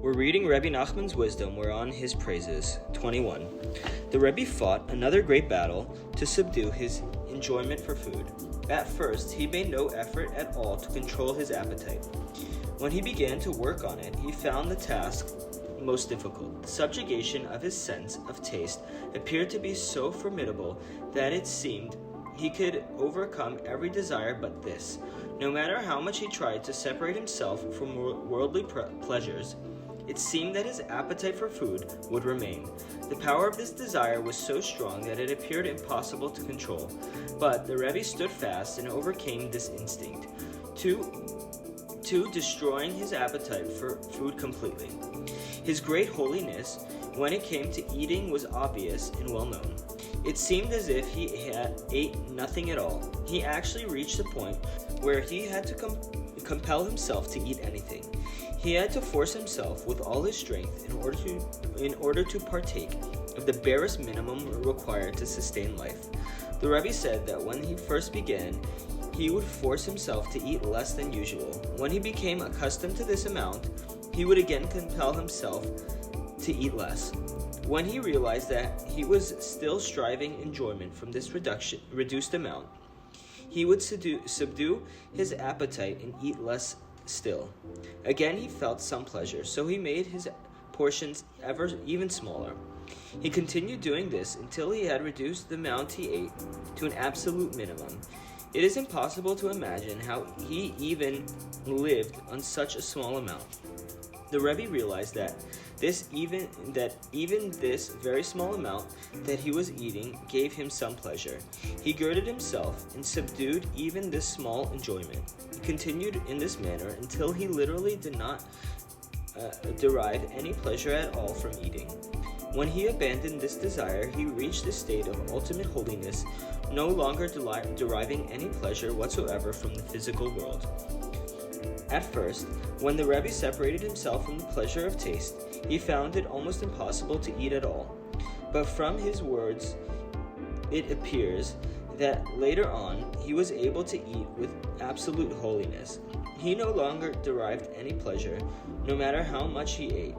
We're reading Rebbe Nachman's wisdom, we're on his praises. 21. The Rebbe fought another great battle to subdue his enjoyment for food. At first, he made no effort at all to control his appetite. When he began to work on it, he found the task most difficult. The subjugation of his sense of taste appeared to be so formidable that it seemed he could overcome every desire but this. No matter how much he tried to separate himself from worldly pleasures, it seemed that his appetite for food would remain. The power of this desire was so strong that it appeared impossible to control. But the Rebbe stood fast and overcame this instinct, to destroying his appetite for food completely. His great holiness, when it came to eating, was obvious and well known. It seemed as if he had ate nothing at all. He actually reached the point where he had to compel himself to eat anything. He had to force himself with all his strength in order to partake of the barest minimum required to sustain life. The Rebbe said that when he first began, he would force himself to eat less than usual. When he became accustomed to this amount, he would again compel himself to eat less. When he realized that he was still striving enjoyment from this reduced amount, he would subdue his appetite and eat less still. Again he felt some pleasure, so he made his portions even smaller. He continued doing this until he had reduced the amount he ate to an absolute minimum. It is impossible to imagine how he even lived on such a small amount. The Rebbe realized that even this very small amount that he was eating gave him some pleasure. He girded himself and subdued even this small enjoyment. He continued in this manner until he literally did not derive any pleasure at all from eating. When he abandoned this desire, he reached a state of ultimate holiness, no longer deriving any pleasure whatsoever from the physical world. At first, when the Rebbe separated himself from the pleasure of taste, he found it almost impossible to eat at all. But from his words, it appears that later on he was able to eat with absolute holiness. He no longer derived any pleasure, no matter how much he ate.